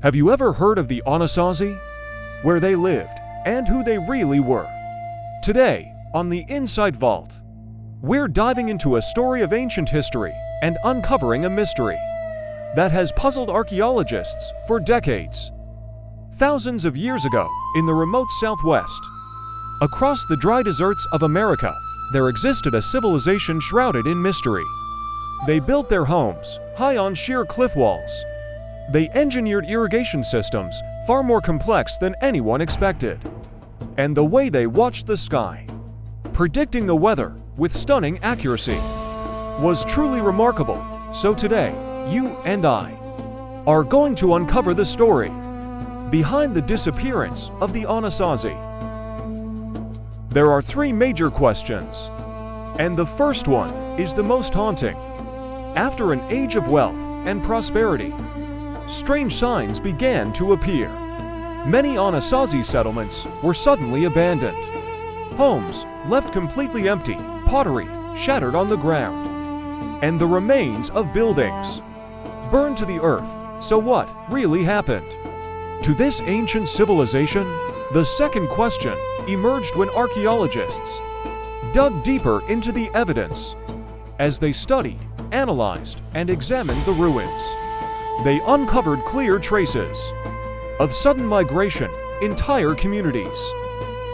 Have you ever heard of the Anasazi? Where they lived, and who they really were? Today, on the Inside Vault, we're diving into a story of ancient history and uncovering a mystery that has puzzled archaeologists for decades. Thousands of years ago, in the remote Southwest, across the dry deserts of America, there existed a civilization shrouded in mystery. They built their homes high on sheer cliff walls. They engineered irrigation systems far more complex than anyone expected. And the way they watched the sky, predicting the weather with stunning accuracy, was truly remarkable. So today, you and I are going to uncover the story behind the disappearance of the Anasazi. There are three major questions, and the first one is the most haunting. After an age of wealth and prosperity, strange signs began to appear. Many Anasazi settlements were suddenly abandoned. Homes left completely empty, pottery shattered on the ground, and the remains of buildings burned to the earth. So what really happened to this ancient civilization? The second question emerged when archaeologists dug deeper into the evidence. As they studied, analyzed, and examined the ruins, they uncovered clear traces of sudden migration. Entire communities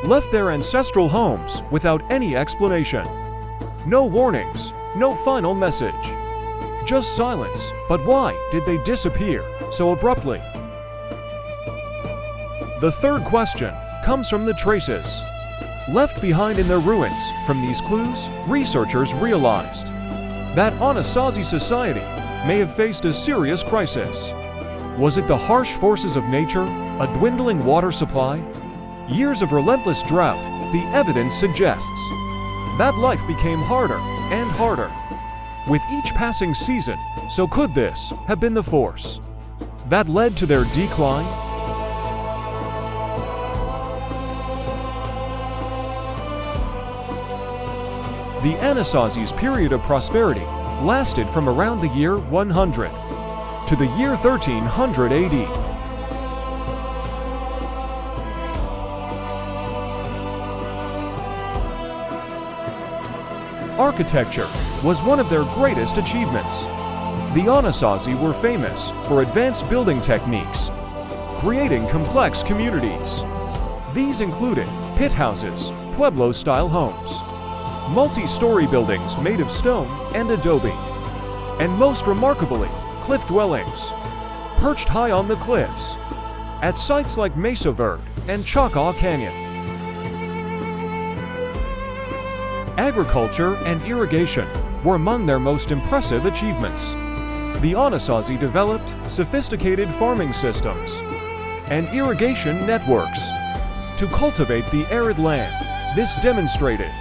left their ancestral homes without any explanation. No warnings, no final message, just silence. But why did they disappear so abruptly? The third question comes from the traces left behind in their ruins. From these clues, researchers realized that Anasazi society may have faced a serious crisis. Was it the harsh forces of nature, a dwindling water supply, years of relentless drought? The evidence suggests that life became harder and harder with each passing season. So could this have been the force that led to their decline? The Anasazi's period of prosperity lasted from around the year 100 to the year 1300 AD. Architecture was one of their greatest achievements. The Anasazi were famous for advanced building techniques, creating complex communities. These included pit houses, Pueblo-style homes, multi-story buildings made of stone and adobe, and most remarkably, cliff dwellings, perched high on the cliffs, at sites like Mesa Verde and Choctaw Canyon. Agriculture and irrigation were among their most impressive achievements. The Anasazi developed sophisticated farming systems and irrigation networks to cultivate the arid land. This demonstrated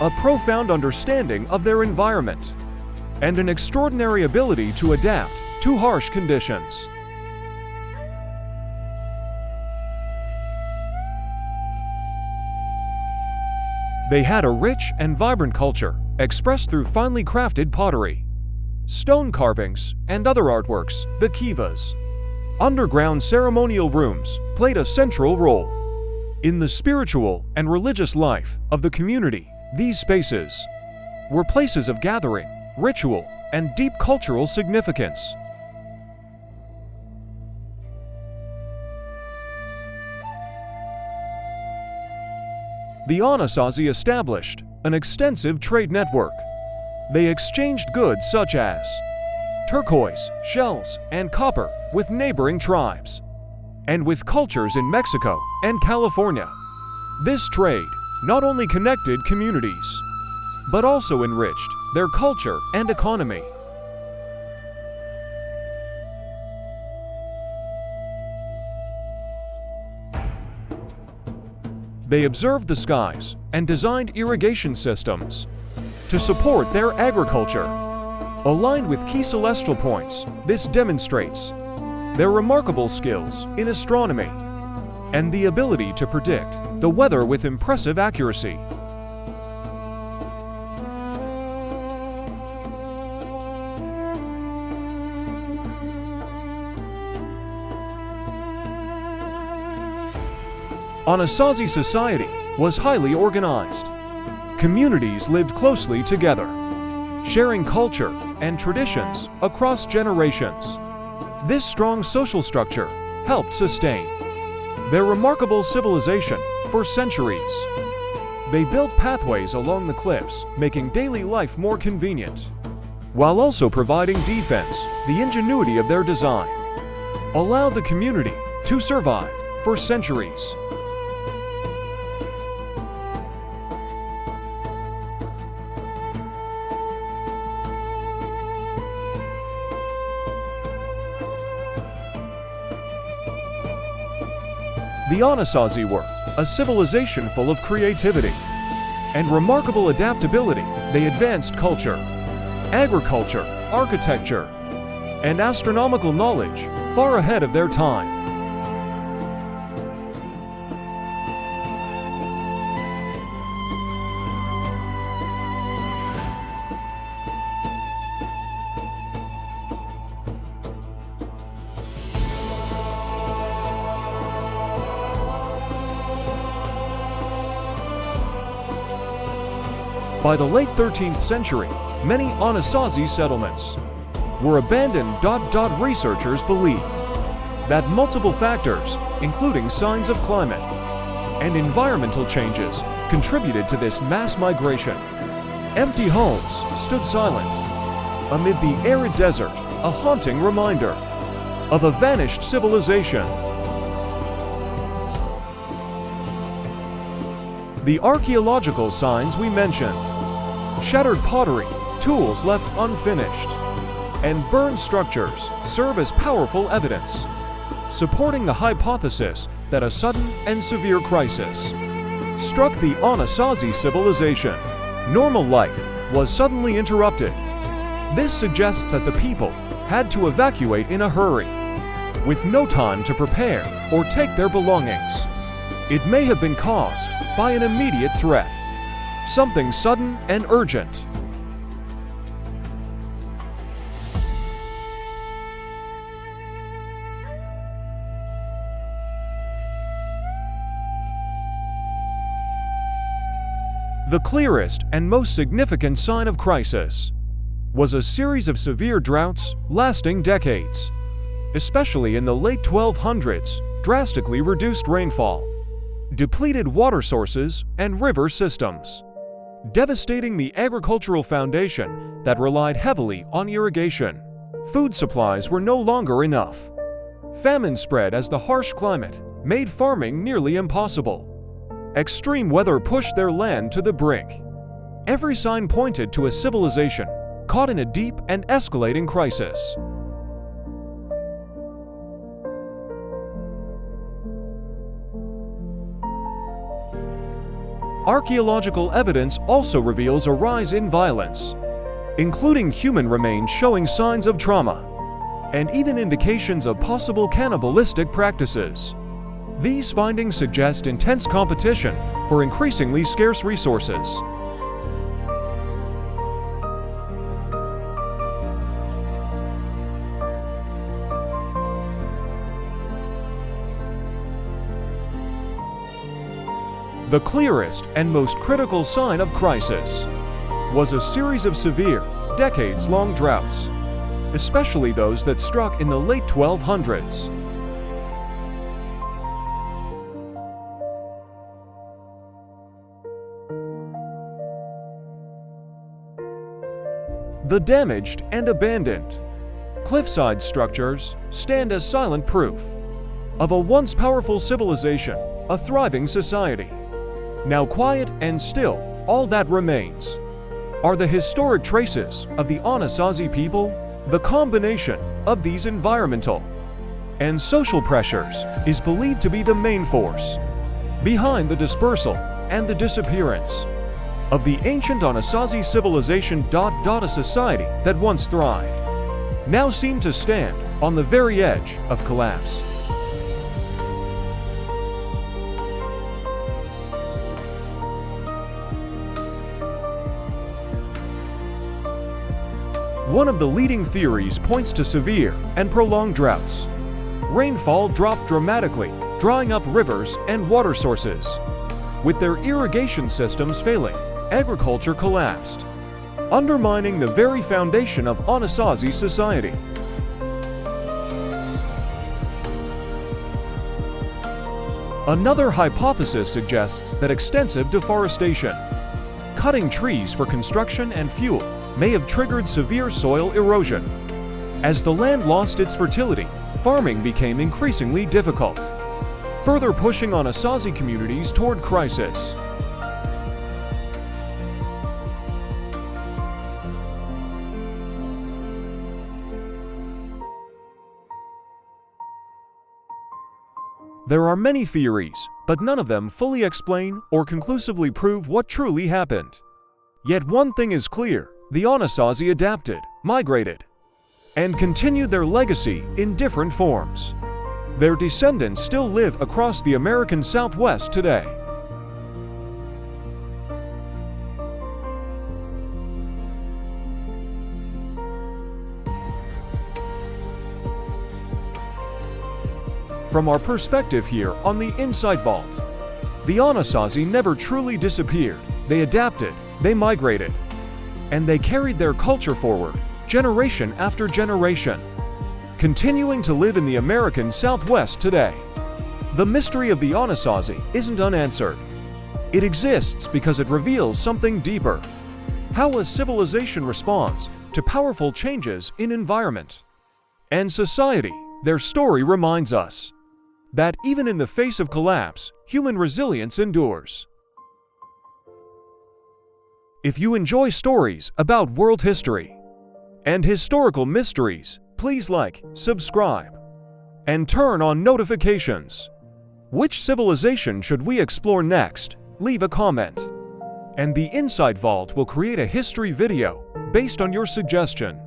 a profound understanding of their environment and an extraordinary ability to adapt to harsh conditions. They had a rich and vibrant culture, expressed through finely crafted pottery, stone carvings, and other artworks. The kivas, underground ceremonial rooms, played a central role in the spiritual and religious life of the community. These spaces were places of gathering, ritual, and deep cultural significance. The Anasazi established an extensive trade network. They exchanged goods such as turquoise, shells, and copper with neighboring tribes, and with cultures in Mexico and California. This trade not only connected communities, but also enriched their culture and economy. They observed the skies and designed irrigation systems to support their agriculture. Aligned with key celestial points, this demonstrates their remarkable skills in astronomy and the ability to predict the weather with impressive accuracy. Anasazi society was highly organized. Communities lived closely together, sharing culture and traditions across generations. This strong social structure helped sustain their remarkable civilization for centuries. They built pathways along the cliffs, making daily life more convenient, while also providing defense. The ingenuity of their design allowed the community to survive for centuries. The Anasazi were a civilization full of creativity and remarkable adaptability. They advanced culture, agriculture, architecture, and astronomical knowledge far ahead of their time. By the late 13th century, many Anasazi settlements were abandoned. Researchers believe that multiple factors, including signs of climate and environmental changes, contributed to this mass migration. Empty homes stood silent amid the arid desert, a haunting reminder of a vanished civilization. The archaeological signs we mentioned, shattered pottery, tools left unfinished, and burned structures serve as powerful evidence, supporting the hypothesis that a sudden and severe crisis struck the Anasazi civilization. Normal life was suddenly interrupted. This suggests that the people had to evacuate in a hurry, with no time to prepare or take their belongings. It may have been caused by an immediate threat, something sudden and urgent. The clearest and most significant sign of crisis was a series of severe droughts lasting decades, especially in the late 1200s. Drastically reduced rainfall, depleted water sources and river systems, devastating the agricultural foundation that relied heavily on irrigation. Food supplies were no longer enough. Famine spread as the harsh climate made farming nearly impossible. Extreme weather pushed their land to the brink. Every sign pointed to a civilization caught in a deep and escalating crisis. Archaeological evidence also reveals a rise in violence, including human remains showing signs of trauma, and even indications of possible cannibalistic practices. These findings suggest intense competition for increasingly scarce resources. The clearest and most critical sign of crisis was a series of severe, decades-long droughts, especially those that struck in the late 1200s. The damaged and abandoned cliffside structures stand as silent proof of a once powerful civilization, a thriving society. Now quiet and still, all that remains are the historic traces of the Anasazi people. The combination of these environmental and social pressures is believed to be the main force behind the dispersal and the disappearance of the ancient Anasazi civilization. A society that once thrived now seemed to stand on the very edge of collapse. One of the leading theories points to severe and prolonged droughts. Rainfall dropped dramatically drying up rivers and water sources. With their irrigation systems failing, agriculture collapsed, undermining the very foundation of Anasazi society. Another hypothesis suggests that extensive deforestation, cutting trees for construction and fuel, may have triggered severe soil erosion. As the land lost its fertility, farming became increasingly difficult, further pushing Anasazi communities toward crisis. There are many theories, but none of them fully explain or conclusively prove what truly happened. Yet one thing is clear: the Anasazi adapted, migrated, and continued their legacy in different forms. Their descendants still live across the American Southwest today. From our perspective here on the Inside Vault, the Anasazi never truly disappeared. They adapted, they migrated, and they carried their culture forward, generation after generation, continuing to live in the American Southwest today. The mystery of the Anasazi isn't unanswered. It exists because it reveals something deeper: how a civilization responds to powerful changes in environment and society. Their story reminds us that even in the face of collapse, human resilience endures. If you enjoy stories about world history and historical mysteries, please like, subscribe, and turn on notifications. Which civilization should we explore next? Leave a comment, and the Inside Vault will create a history video based on your suggestion.